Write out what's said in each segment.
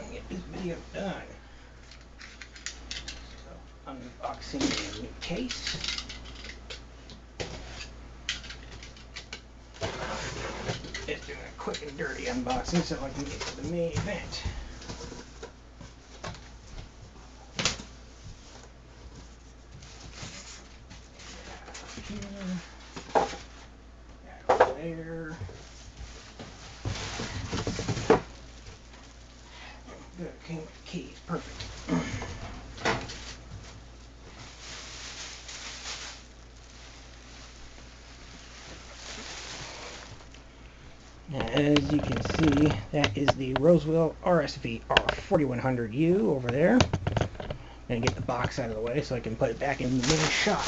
and get this video done. So, unboxing the new case. Just doing a quick and dirty unboxing so I can get to the main event. That over there. Good, came with the keys, perfect. As you can see, that is the Rosewill RSV-R4100U over there. I'm going to get the box out of the way so I can put it back in the main shot.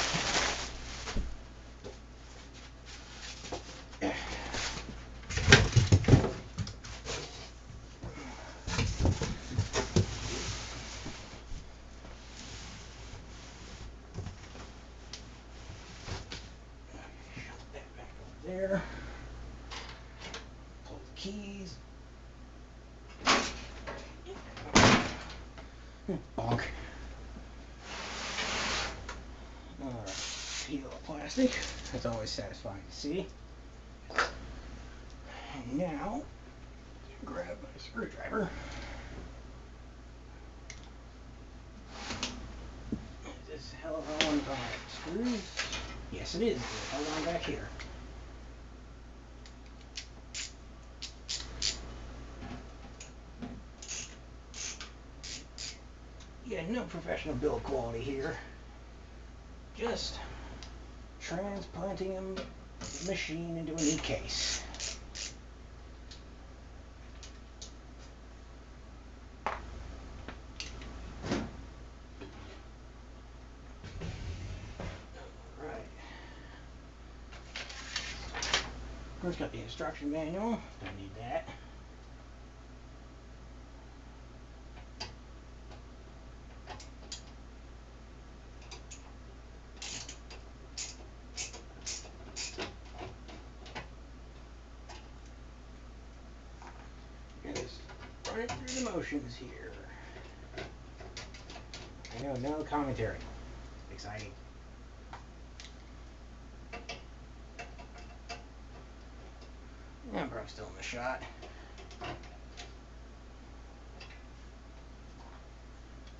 Shut that back over there. Pull the keys. Bonk. Alright, peel the plastic. That's always satisfying to see. And now, grab my screwdriver. Is this hell of a one screws? Yes, it is. Hold on back here. Yeah, no professional build quality here. Just transplanting a machine into a new case. Alright. First got the instruction manual. Don't need that. Just running through the motions here. I know, no commentary. Exciting. Yeah, I'm probably still in the shot.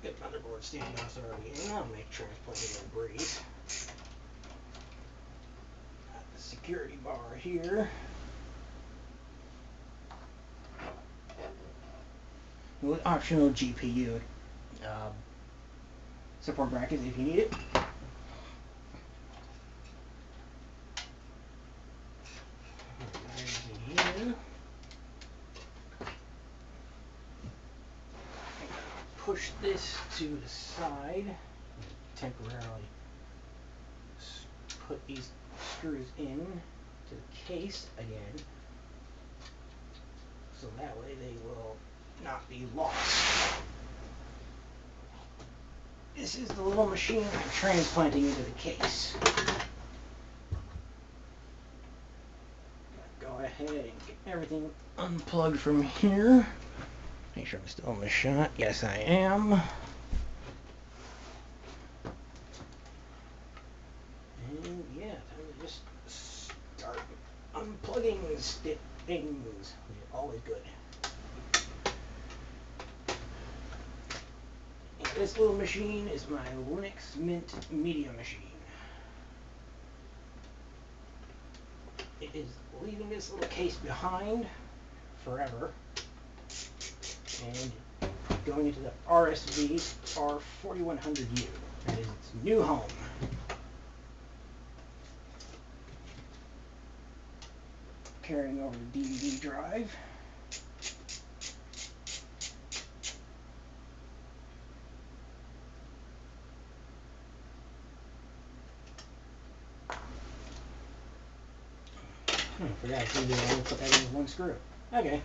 Good motherboard standoffs already in. I'll make transplanting a breeze. Got the security bar here. With optional GPU support brackets if you need it. Here. Push this to the side. Temporarily put these screws in to the case again, so that way they will not be lost. This is the little machine I'm transplanting into the case. Go ahead and get everything unplugged from here. Make sure I'm still in the shot. Yes, I am. And yeah, time to just start unplugging things. Always good. And this little machine is my Linux Mint Media machine. It is leaving this little case behind forever and going into the RSV-R4100U. That is its new home. Carrying over the DVD drive. I forgot to only put that in with one screw. Okay.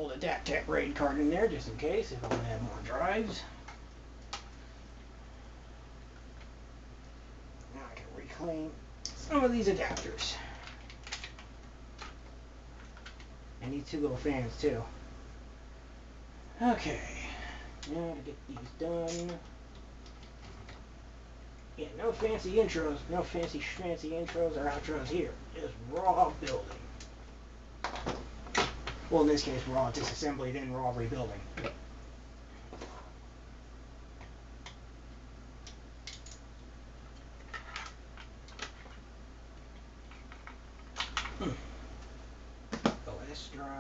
old Adaptec RAID card in there just in case if I want to have more drives. Now I can reclaim some of these adapters. And these two little fans too. Okay, now to get these done. Yeah, no fancy intros, no fancy schmancy intros or outros here. Just raw building. Well, in this case, raw disassembly, then raw rebuilding. OS drive.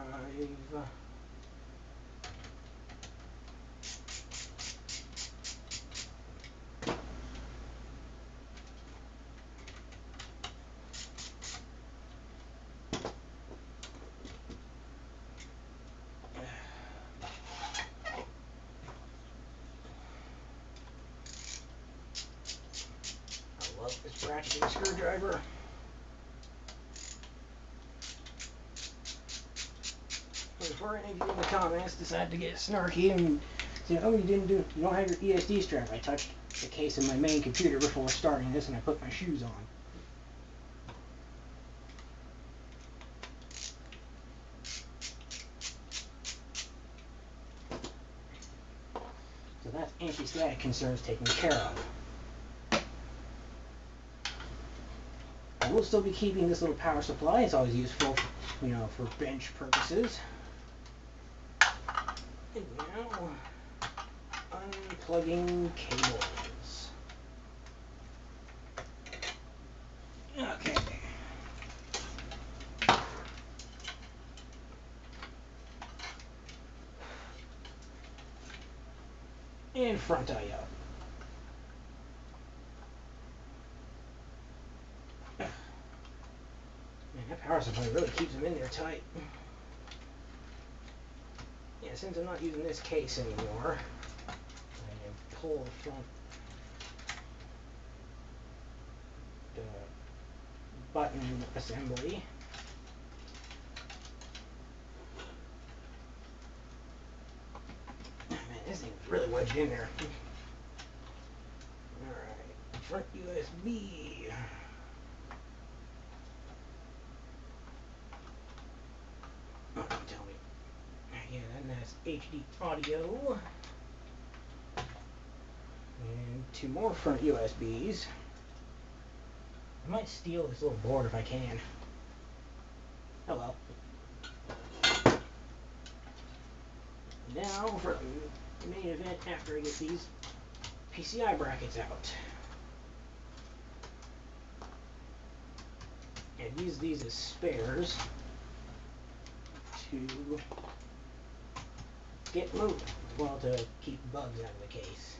I love this ratcheting screwdriver. Before any of you in the comments decide to get snarky and say, oh, you don't have your ESD strap. I touched the case of my main computer before starting this and I put my shoes on. So that's anti-static concerns taken care of. I will still be keeping this little power supply. It's always useful, you know, for bench purposes. And now, unplugging cables. Okay. And front I.O. Man, that power supply really keeps them in there tight. Yeah, since I'm not using this case anymore, I can pull the front button assembly. Man, this thing's really wedged in there. Alright, front USB. Oh, don't tell me. Yeah, then that's HD audio. And two more front USBs. I might steal this little board if I can. Oh well. Now for the main event after I get these PCI brackets out. And use these as spares to get moving. Well, to keep bugs out of the case.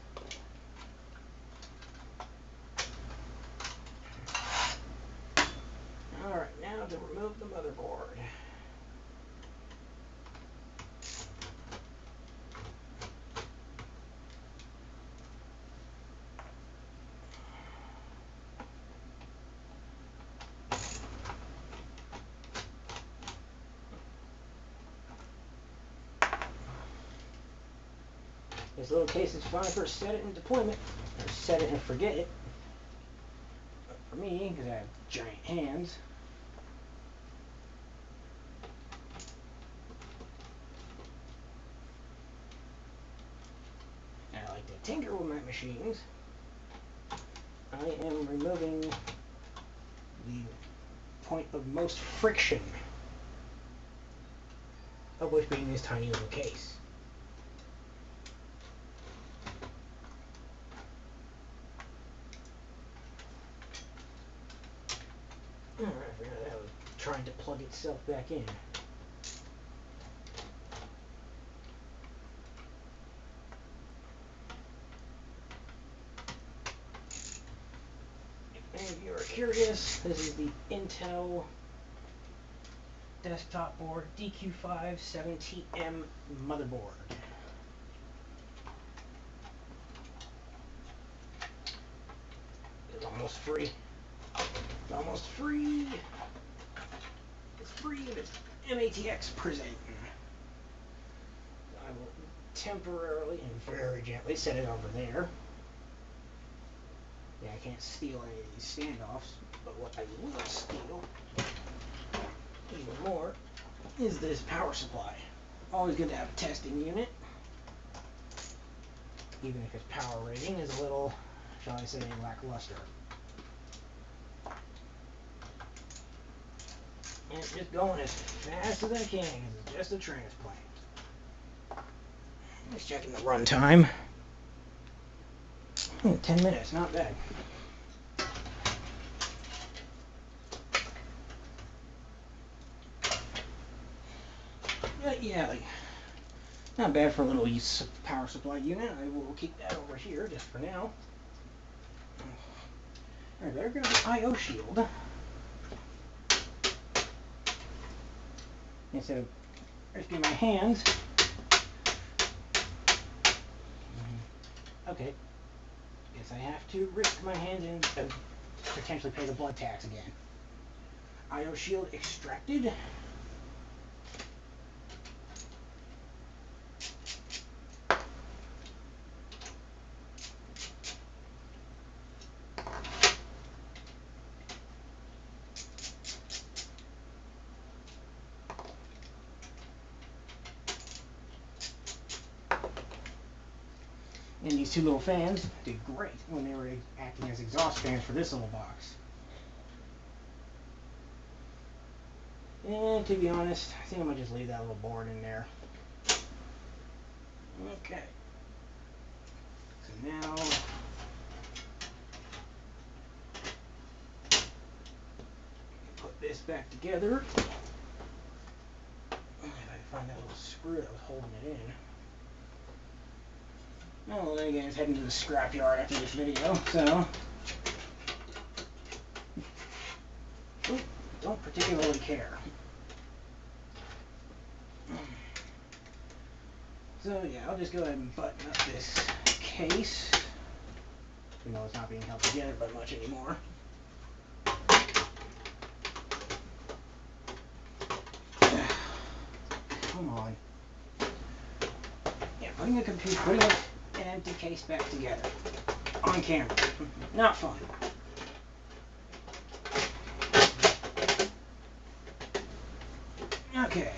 Alright, now to remove the motherboard. This little case is fine for set it in deployment, or set it and forget it. But for me, because I have giant hands, and I like to tinker with my machines, I am removing the point of most friction, of which being this tiny little case. Alright, I forgot that was trying to plug itself back in. If any of you are curious, this is the Intel desktop board DQ570M motherboard. It's almost free. It's almost free. It's free if it's MATX presenting. temporarily and very gently set it over there. Yeah, I can't steal any of these standoffs, but what I will steal even more is this power supply. Always good to have a testing unit, even if its power rating is a little, shall I say, lackluster. And it's just going as fast as I can because it's just a transplant. Just checking the runtime. 10 minutes, not bad. Yeah, like, not bad for a little power supply unit. I will keep that over here just for now. Alright, better grab the I/O shield. Instead of risking my hands. Okay. Guess I have to risk my hands and potentially pay the blood tax again. I/O shield extracted. And these two little fans did great when they were acting as exhaust fans for this little box. And to be honest, I think I might just leave that little board in there. Okay. So now, put this back together. If I can find that little screw that was holding it in. Well, then again, it's heading to the scrapyard after this video, so. Don't particularly care. So yeah, I'll just go ahead and button up this case. Even though it's not being held together by much anymore. Come on. Yeah, putting an empty case back together on camera. Not fun. Okay.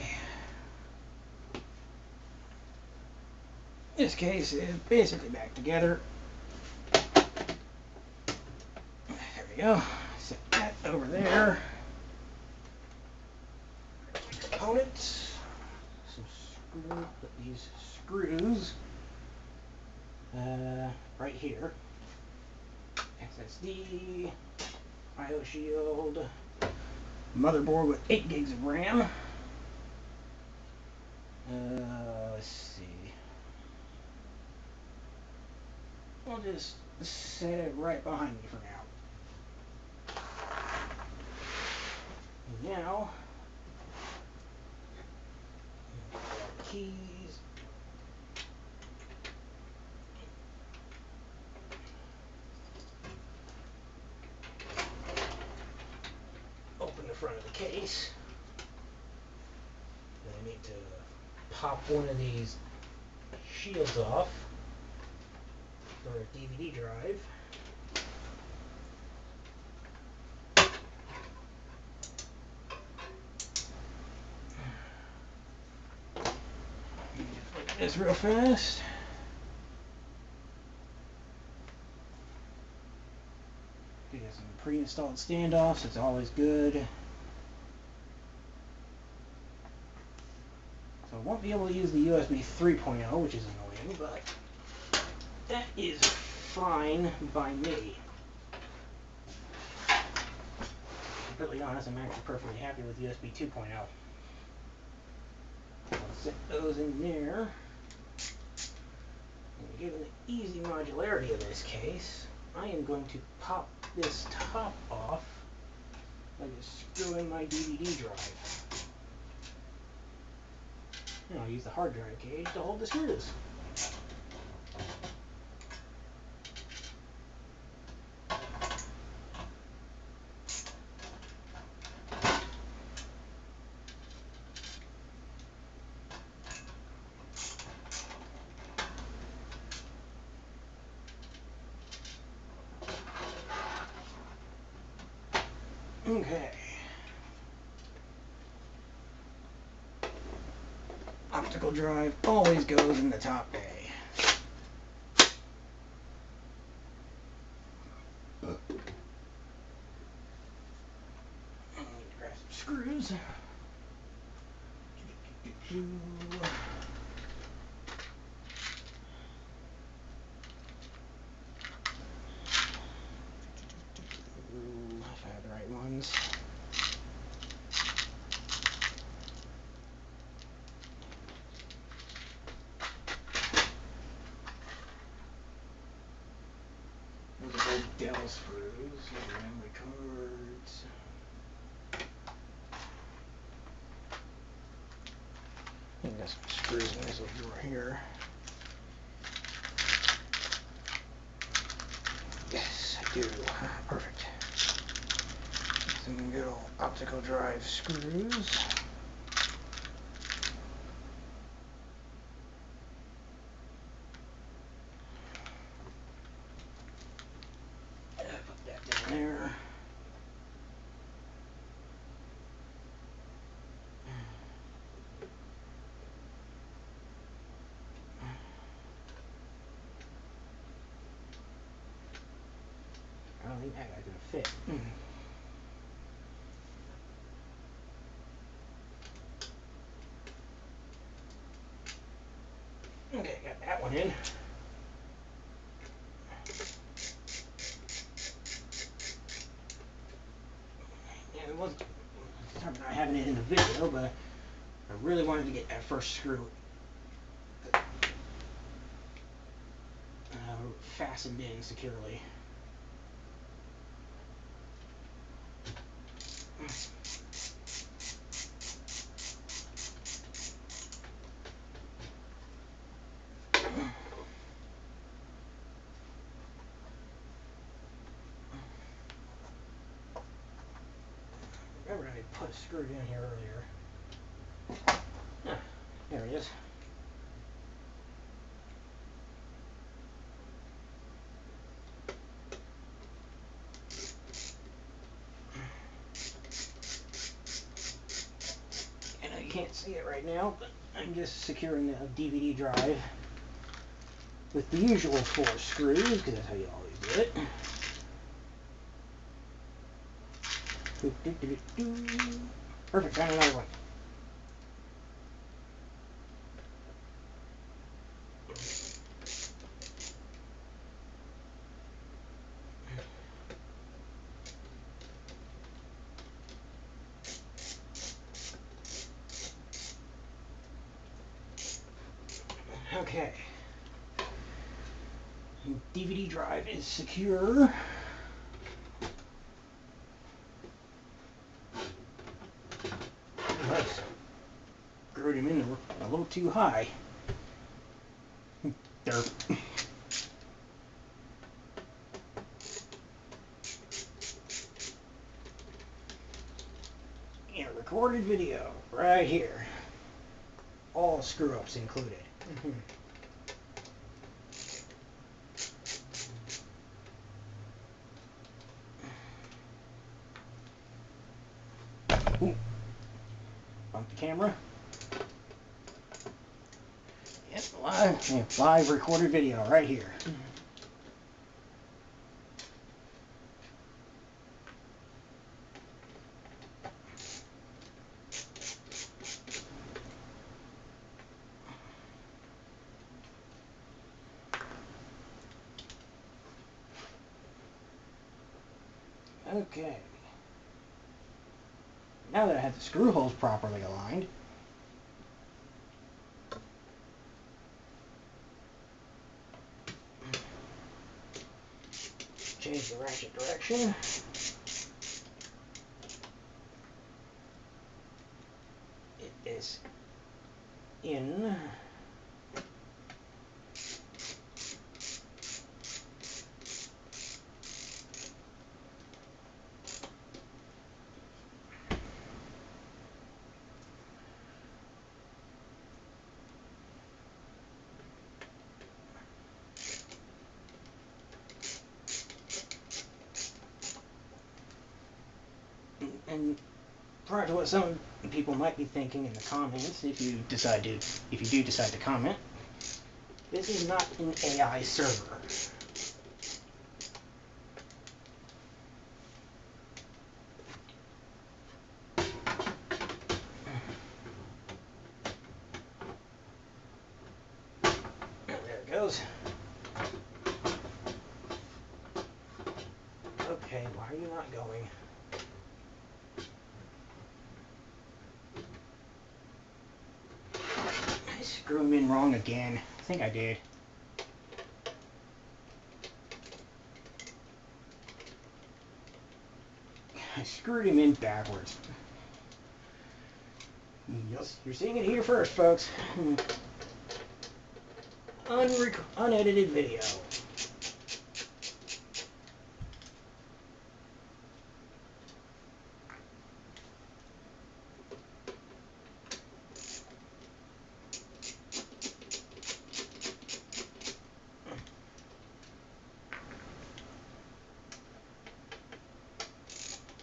This case is basically back together. There we go. Set that over there. Components. Some screw. Put these screws right here. SSD. I/O shield. Motherboard with 8 gigs of RAM. Let's see. I'll just set it right behind me for now. And now, keys. Open the front of the case. Then I need to pop one of these shields off for a DVD drive. Look at this real fast. We got some pre-installed standoffs. It's always good. So I won't be able to use the USB 3.0, which is annoying, but that is fine by me. To be completely honest, I'm actually perfectly happy with USB 2.0. I'll set those in there. And given the easy modularity of this case, I am going to pop this top off by just screwing my DVD drive. And I'll use the hard drive cage to hold the screws. Okay. Optical drive always goes in the top bay. I need to grab some screws. If I have the right ones. Those are old Dell screws, memory cards. I think there's some screws in this little drawer here. Yes, I do. Perfect. Some good old optical drive screws. Put that down there. I don't think that guy's gonna fit. Okay, got that one in. Yeah, it wasn't. Sorry for not having it in the video, but I really wanted to get that first screw fastened in securely. Remember I put a screw in here earlier. Ah, there it is. I know you can't see it right now, but I'm just securing the DVD drive with the usual 4 screws, because that's how you always do it. Perfect, found another one. Okay. DVD drive is secure. Nice. Screwed him in a little too high. Derp. And a recorded video right here. All screw-ups included. Ooh. Bump the camera. Yep, live recorded video right here. Okay. Now that I have the screw holes properly aligned, change the ratchet direction. It is in. And prior to what some people might be thinking in the comments, if you do decide to comment, this is not an AI server. There it goes. Okay, why are you not going? I screwed him in wrong again. I think I did. I screwed him in backwards. You're seeing it here first, folks. Unedited video.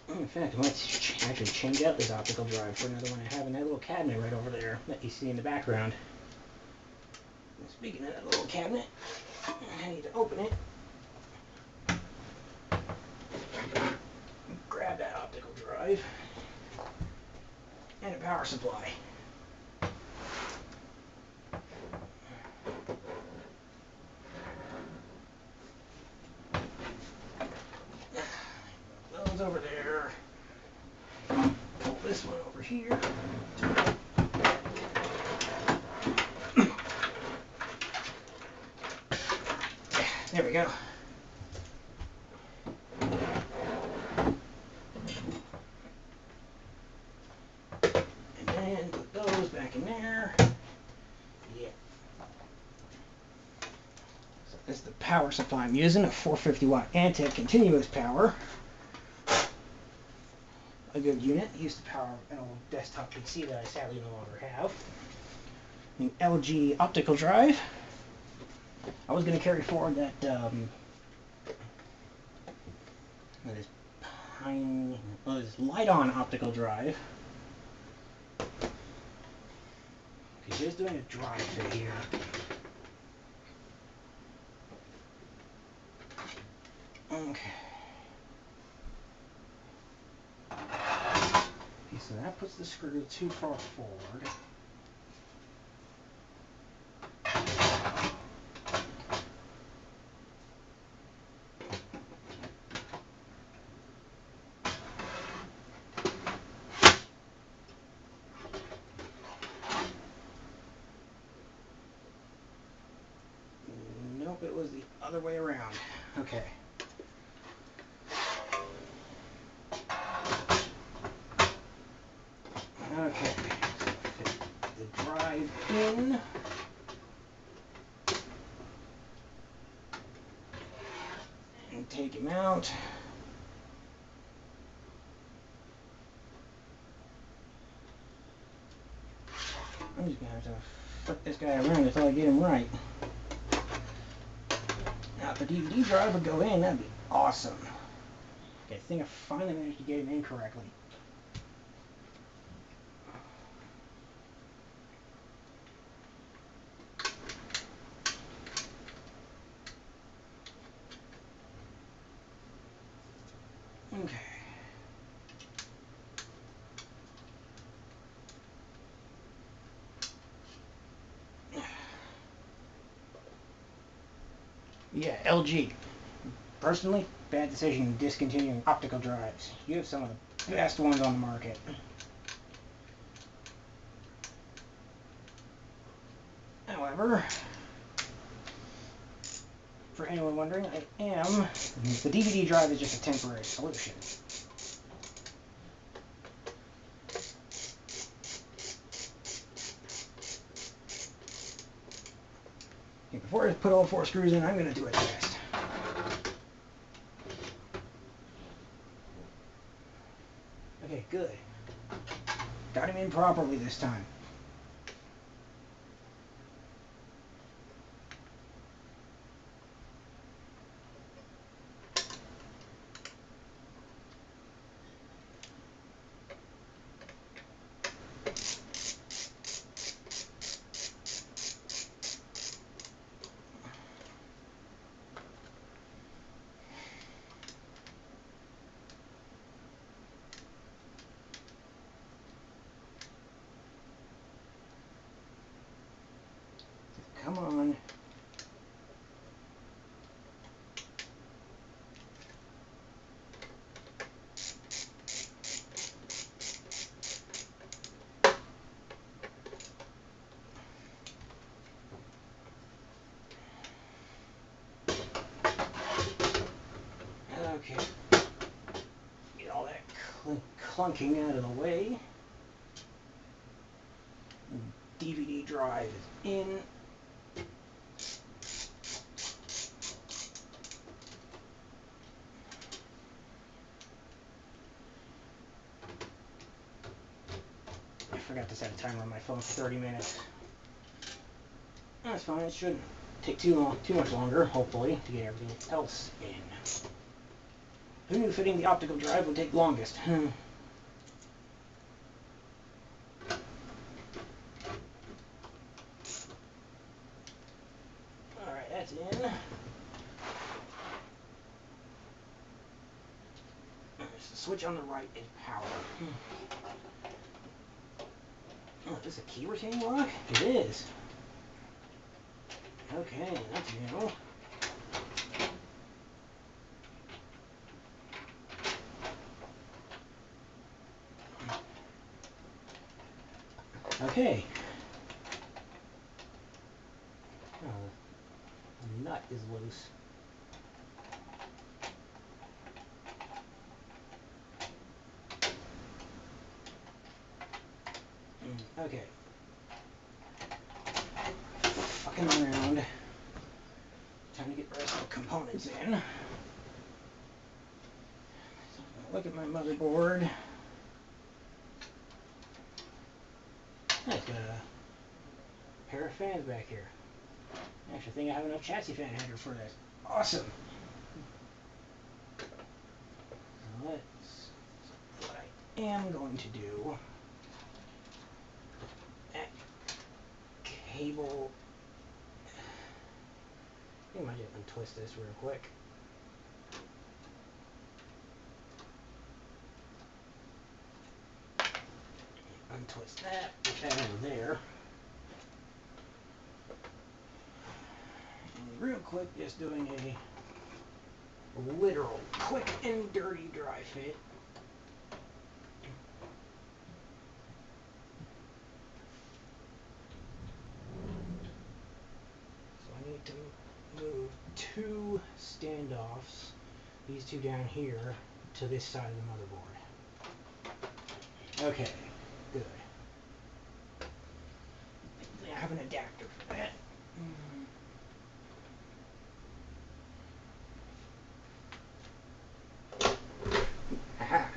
In fact, I might actually change out this optical drive for another one I have in that little cabinet right over there that you see in the background. And speaking of that little cabinet, I need to open it. Grab that optical drive and a power supply. Those over there. Pull this one over here. There we go. And then put those back in there. Yeah. So this is the power supply I'm using, a 450 watt Adaptec continuous power. A good unit. Used to power an old desktop PC that I sadly no longer have. An LG optical drive. I was going to carry forward that this light-on optical drive. Because just doing a drive fit here. Okay. So that puts the screw too far forward. Nope, it was the other way around. Okay. Okay, so fit the drive in. And take him out. I'm just going to have to flip this guy around until I get him right. Now, if the DVD drive would go in, that'd be awesome. Okay, I think I finally managed to get him in correctly. Okay. Yeah, LG. Personally, bad decision discontinuing optical drives. You have some of the best ones on the market. However, for anyone wondering, the DVD drive is just a temporary solution. Okay, before I put all 4 screws in, I'm going to do a test. Okay, good. Got him in properly this time. clunking out of the way. DVD drive is in. I forgot to set a timer on my phone for 30 minutes. That's fine, it shouldn't take too much longer, hopefully, to get everything else in. Who knew fitting the optical drive would take longest? Alright, that's in. There's the switch on the right is power. Oh, is this a key retaining lock? It is. Okay, that's new. Okay. Oh, the nut is loose. Okay. Fucking around. Time to get the rest of the components in. Look at my motherboard. I've got a pair of fans back here. I actually think I have enough chassis fan header for this. Awesome! So what I am going to do, that cable, I think I might just untwist this real quick. Untwist that, put that in there. And real quick, just doing a literal quick and dirty dry fit. So I need to move two standoffs, these two down here, to this side of the motherboard. Okay, good. I have an adapter for that. Aha.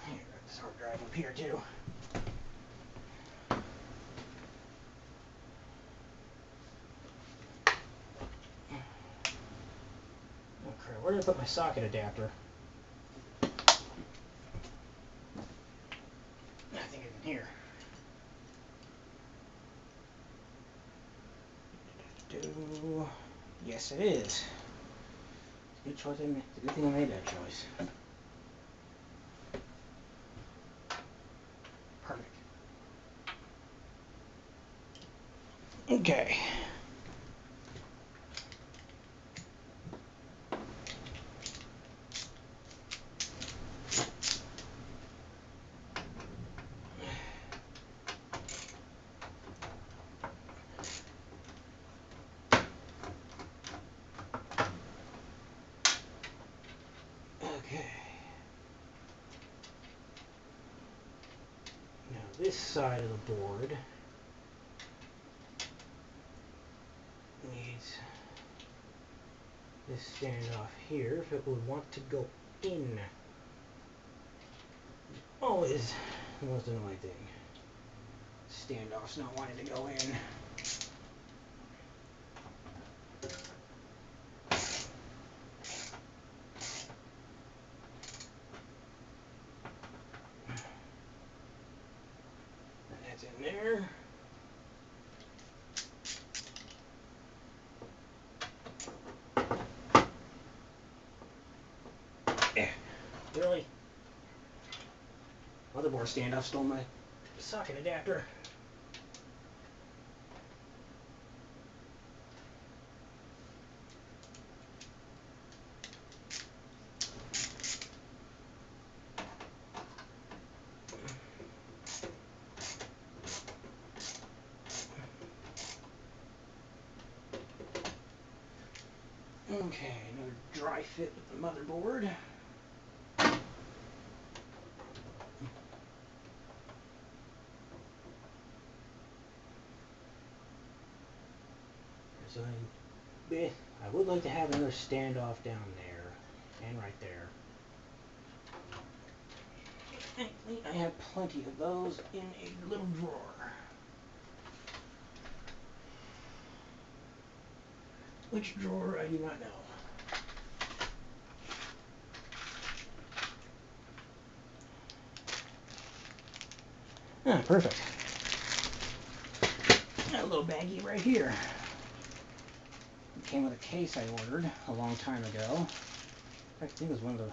Here, got this hard drive up here too. Oh crap, where did I put my socket adapter? I think it's in here. Yes, it is. Good choice. It's a good thing I made that choice. Perfect. Okay. This side of the board needs this standoff here if it would want to go in. Always the most annoying thing. Standoff's not wanting to go in. That's in there. Really? Motherboard standoff stole my socket adapter. Okay, another dry fit with the motherboard. So I would like to have another standoff down there and right there. Thankfully, I have plenty of those in a little drawer. Which drawer, I do not know. Ah, perfect. Got a little baggie right here. It came with a case I ordered a long time ago. I think it was one of the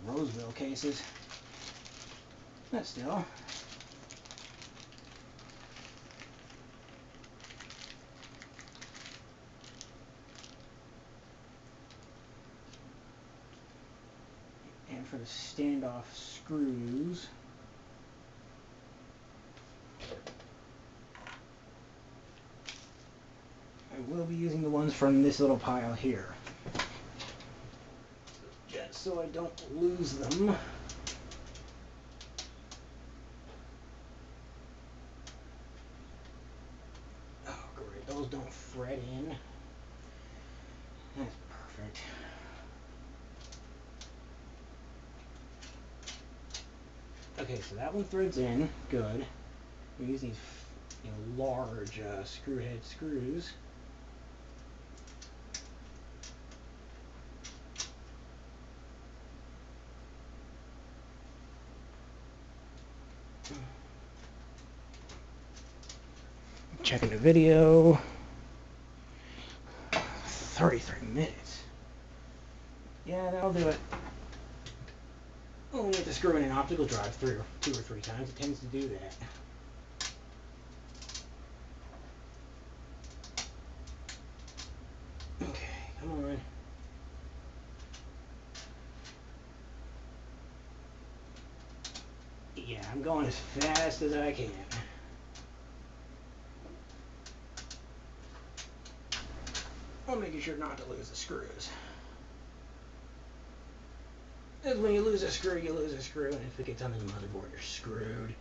Rosewill cases. But still. And for the standoff screws, I will be using the ones from this little pile here. Just so I don't lose them. Oh great, those don't thread in. That's perfect. Okay, so that one threads in, good. We use these large screw head screws. Checking the video. 33 minutes. Yeah, that'll do it. Only have to screw in an optical drive 2 or 3 times. It tends to do that. Okay, come on. Yeah, I'm going as fast as I can. I'm making sure not to lose the screws. Because when you lose a screw, you lose a screw, and if it gets under the motherboard, you're screwed.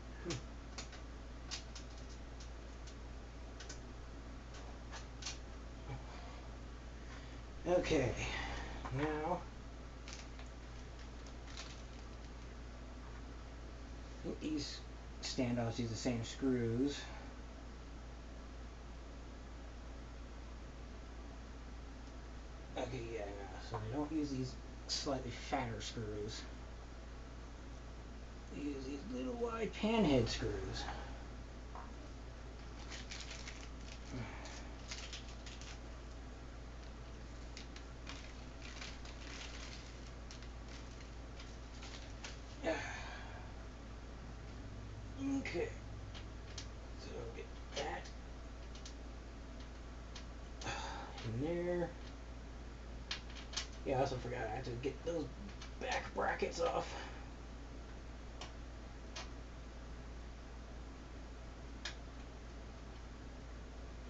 Okay, now I think these standoffs use the same screws. Okay, yeah, no, so they don't use these slightly fatter screws. They use these little wide panhead screws. Okay, so get that in there. Yeah, I also forgot I had to get those back brackets off.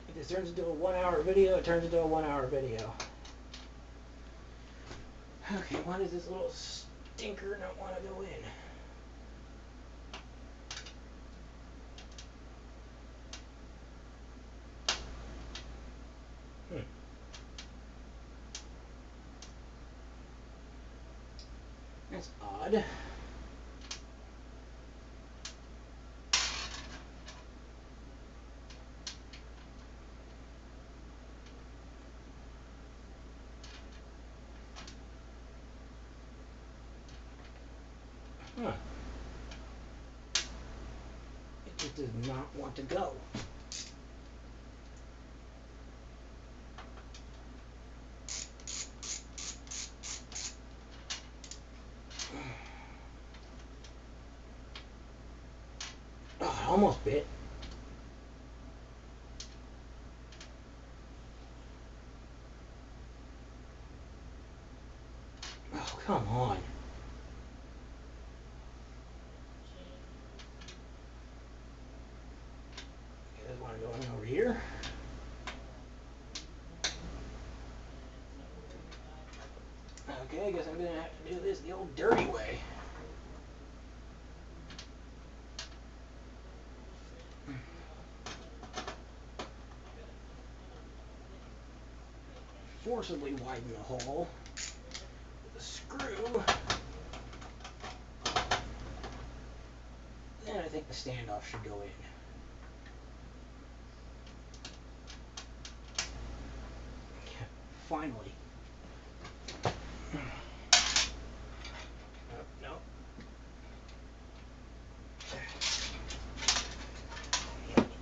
If this turns into a 1-hour video, it turns into a 1-hour video. Okay, why does this little stinker not want to go in? That's odd. Huh. It just does not want to go. Oh, it almost bit. Oh, come on. You guys want to go in over here? Okay, I guess I'm gonna have to do this the old dirty way. Forcibly widen the hole with a screw. And I think the standoff should go in. Finally. No.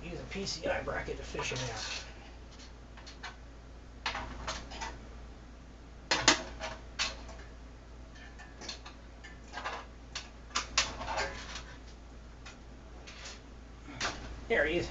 Use a PCI bracket to fish it out. There he is.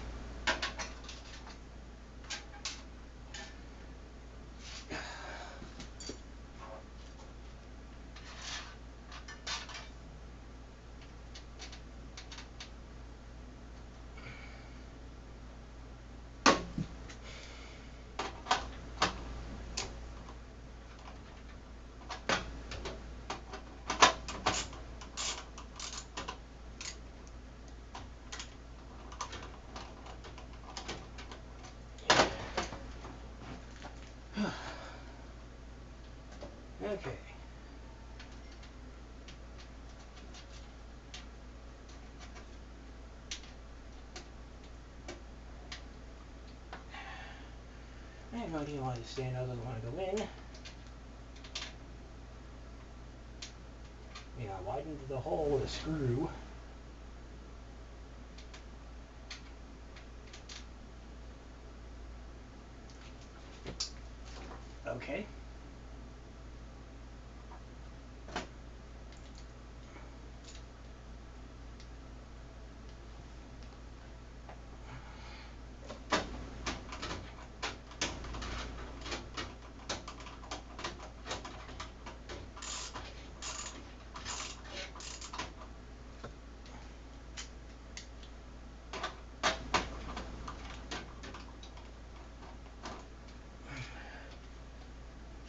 Okay. I have no idea why the standoff doesn't want to go in. I widened the hole with a screw. Okay.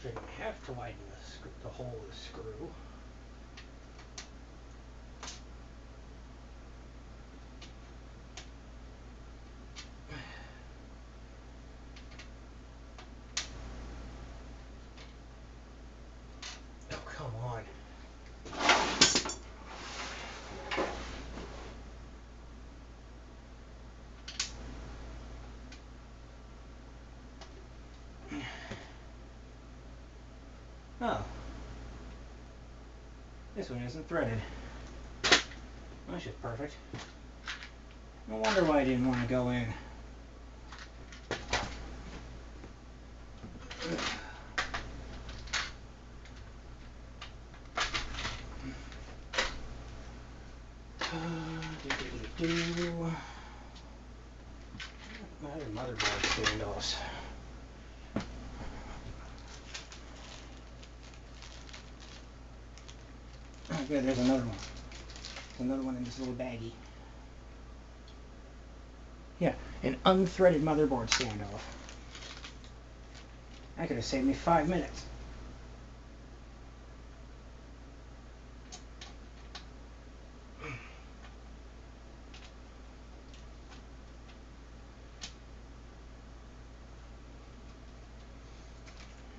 Shouldn't have to widen the hole with a screw. Oh, come on. Oh. This one isn't threaded. That's just perfect. No wonder why I didn't want to go in. Motherboard standoffs. Oh, good, there's another one. There's another one in this little baggie. Yeah, an unthreaded motherboard standoff. That could have saved me 5 minutes.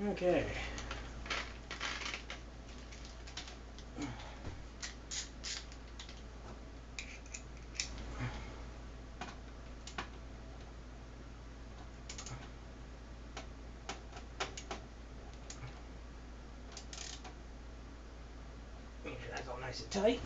Okay. Make sure that's all nice and tight.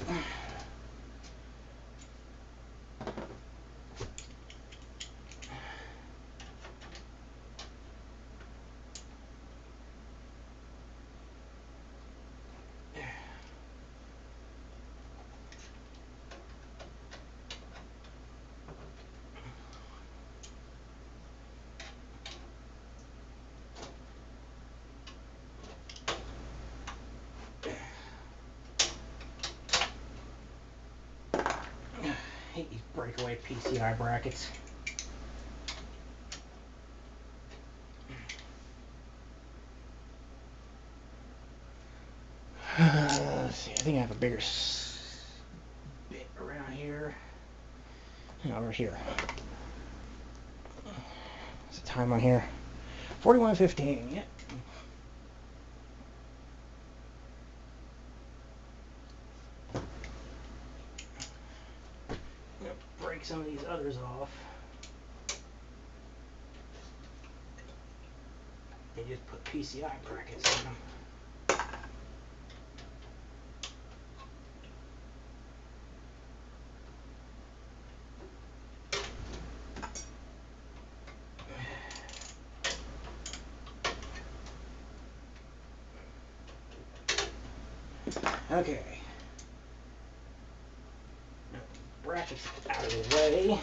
I hate these breakaway PCI brackets. Let's see, I think I have a bigger bit around here. Over here. What's the time on here? 41:15, yep. I'm going to break some of these others off. And just put PCI brackets on them. Okay. Now, brackets out of the way.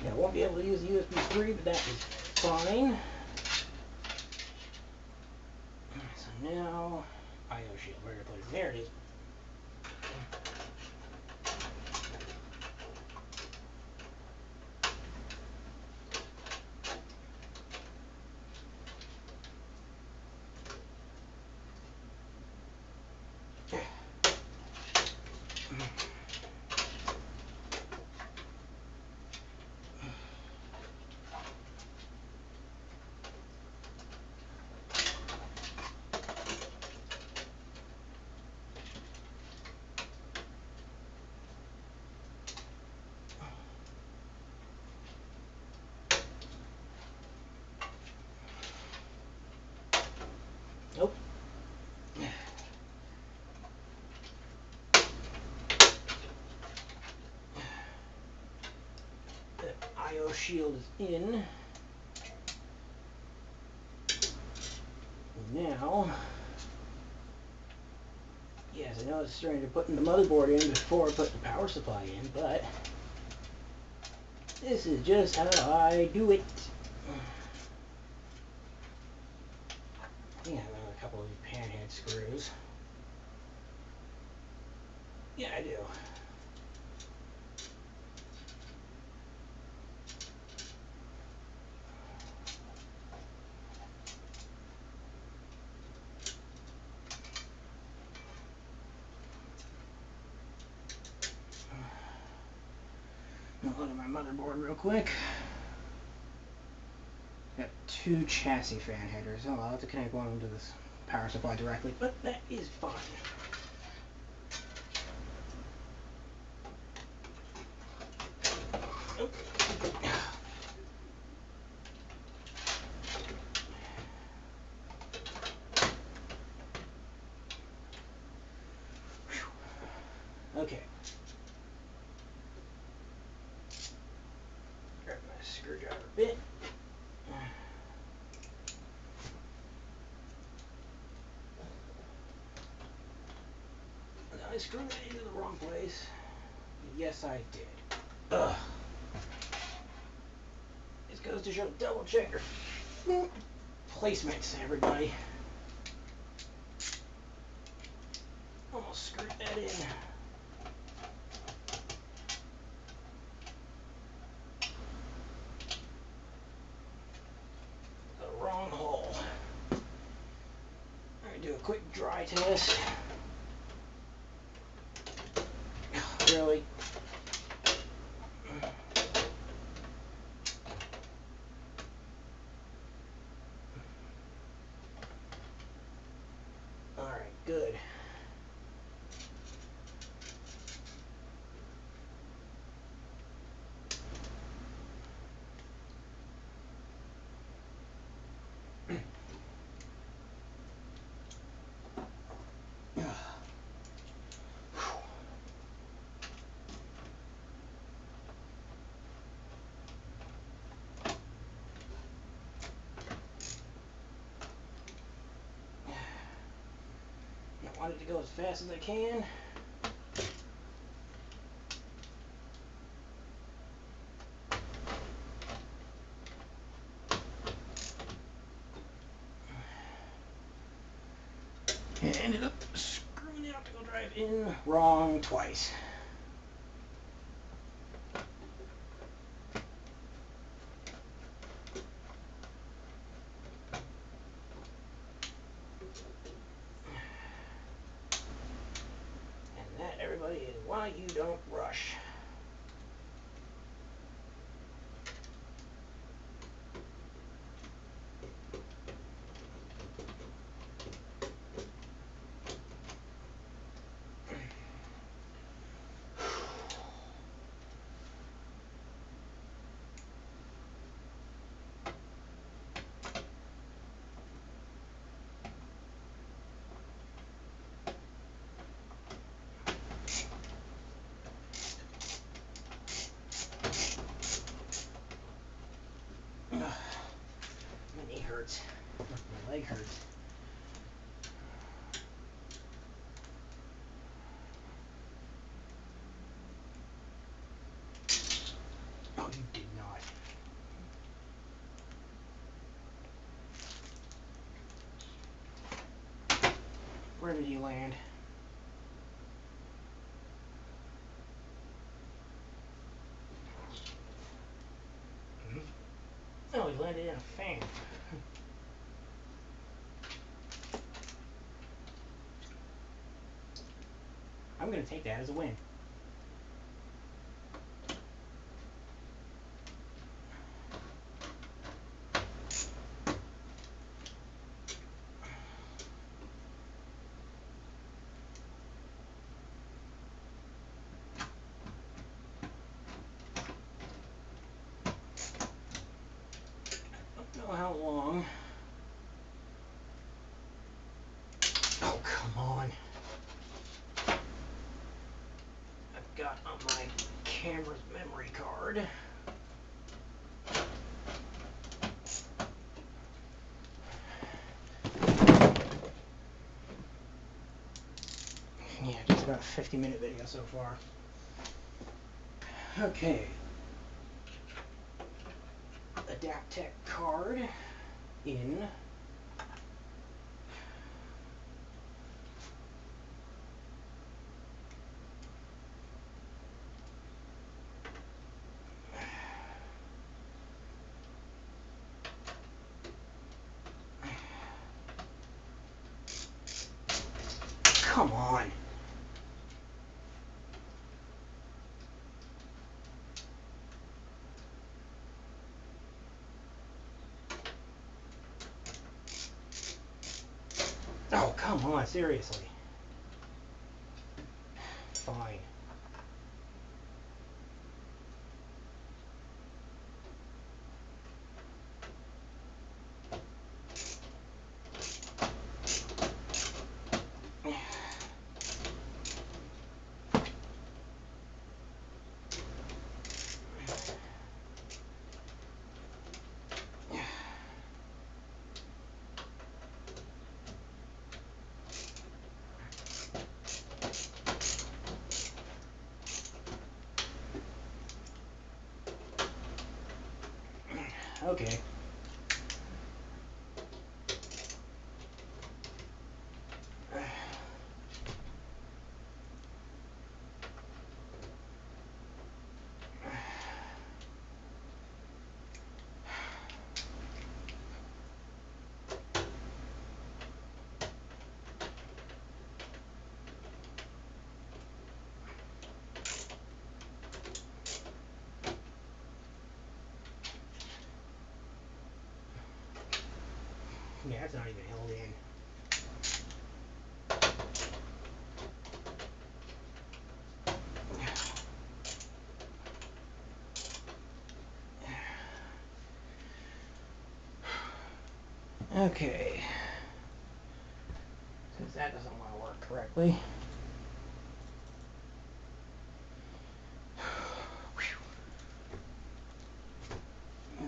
Yeah, I won't be able to use the USB 3, but that is fine. So now, IO shield, where did I put it? There it is. Nope. The IO shield is in. Now, yes, I know it's starting to put the motherboard in before I put the power supply in, but this is just how I do it. I think I have a couple of panhead screws. Yeah, I do. I'll look at my motherboard real quick. Got two chassis fan headers. Oh, I'll have to connect one of them to this power supply directly, but that is fine. Oh. Okay. Grab my screwdriver bit. I screwed that into the wrong place. Yes, I did. Ugh. This goes to show double check your placements, everybody. Almost screwed that in. The wrong hole. I'm gonna do a quick dry test. Really? Alright, good. I want it to go as fast as I can. And I ended up screwing the optical drive in wrong twice. why you don't rush. My knee hurts. My leg hurts. Oh, you did not. Where did he land? Oh, he landed in a fan. I'm going to take that as a win. I don't know how long. Oh, come on. I've got on my camera's memory card. Yeah, just about a 50-minute video so far. Okay. Adaptec card in. Come on. Oh, come on, seriously. Fine. Okay. Yeah, it's not even held in. Okay. Since that doesn't want to work correctly.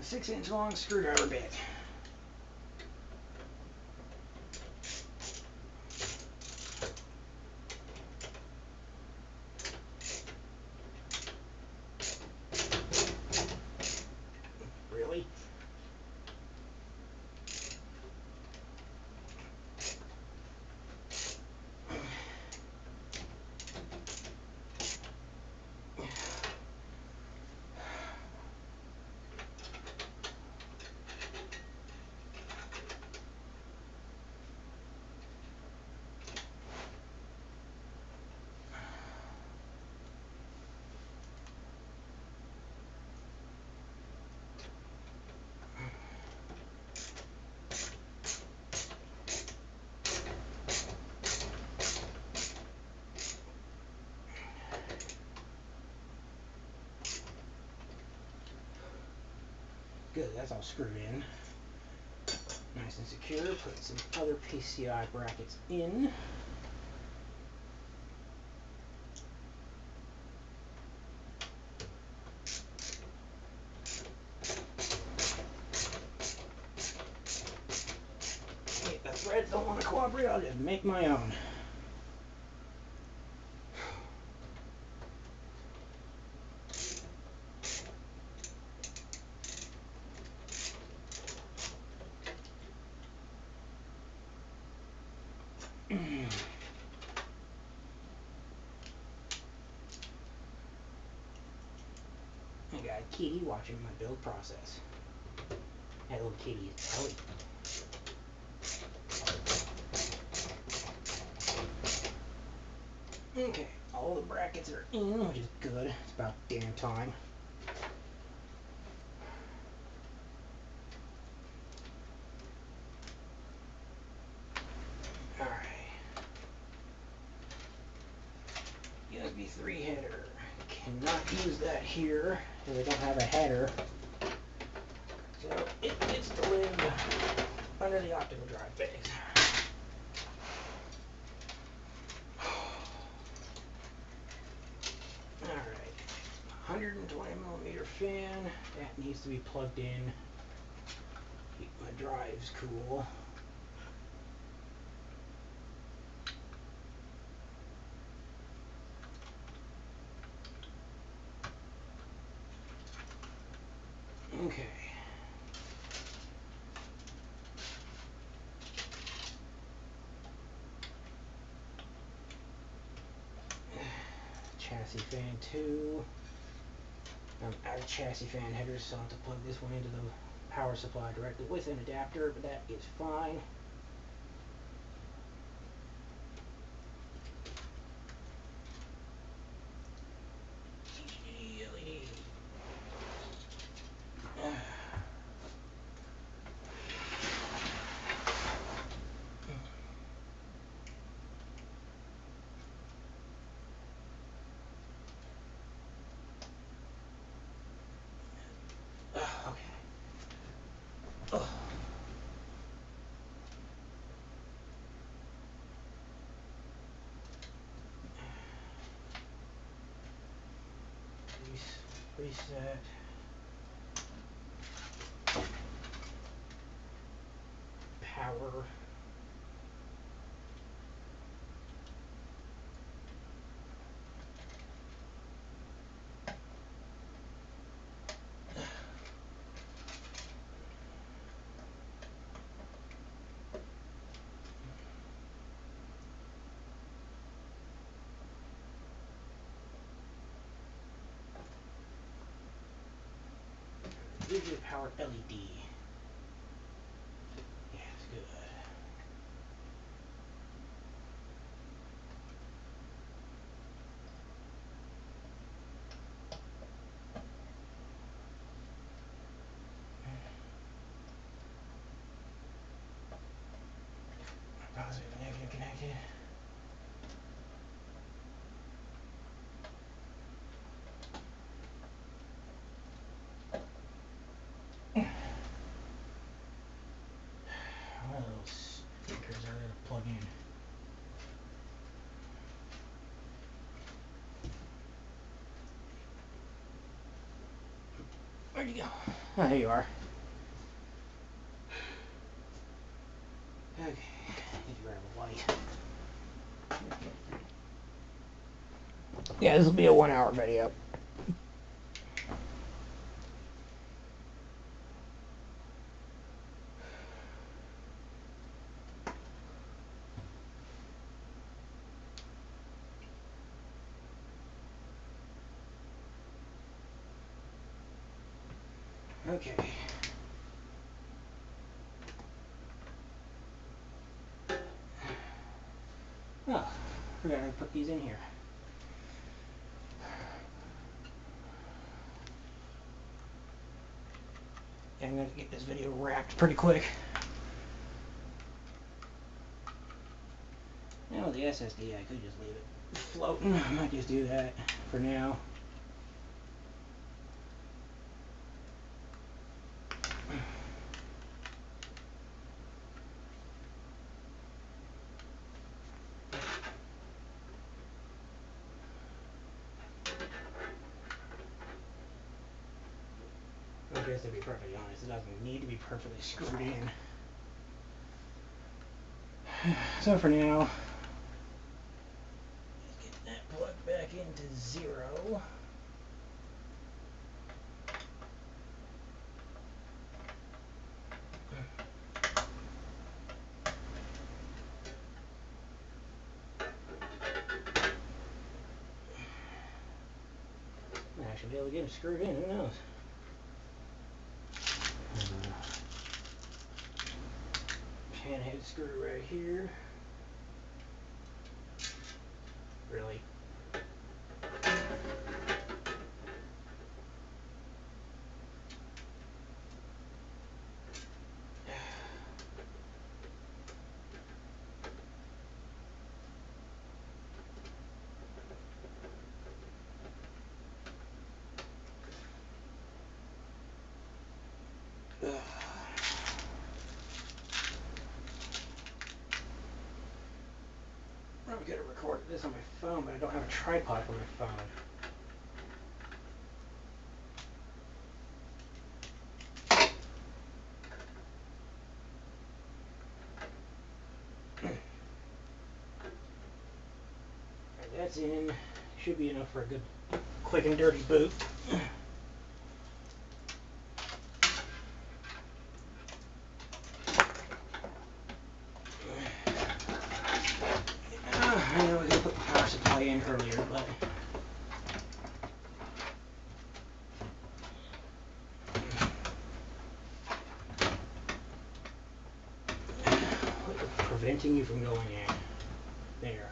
6-inch long screwdriver bit. Really? good, that's all screwed in. Nice and secure. Put some other PCI brackets in. If the threads don't want to cooperate, I'll just make my own. I got a kitty watching my build process. That little kitty is Ellie. Okay, all the brackets are in, which is good. It's about damn time. Alright. USB 3 header. Cannot use that here because I don't have a header. So it gets to live under the optical drive bays. Alright. 120mm fan. That needs to be plugged in. Keep my drives cool. Okay. Chassis fan 2. I'm out of chassis fan headers, so I'll have to plug this one into the power supply directly with an adapter, but that is fine. LED. Okay. Oh. Reset. Power. Usually power LED. Yeah, it's good. Positive and negative connected. What little stickers are there to plug in? Where'd you go? Oh, there you are. Okay, need to grab a light. Yeah, this will be a 1 hour video. Okay. Oh, forgot to put these in here. Yeah, I'm going to get this video wrapped pretty quick. Now with the SSD, I could just leave it floating. I might just do that for now. just to be perfectly honest. It doesn't need to be perfectly screwed in. So for now, let's get that plugged back into 0. I should be able to get it screwed in, who knows? Handhead screw right here. Really? I'm going to record this on my phone, but I don't have a tripod for my phone. Right, that's in. Should be enough for a good quick and dirty boot. I know I was going to put the power supply in earlier, but what's preventing you from going in? There.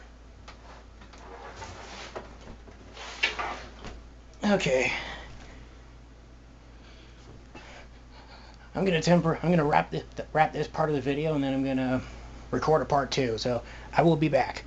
Okay. I'm gonna wrap this part of the video, and then I'm gonna record a part 2. So I will be back.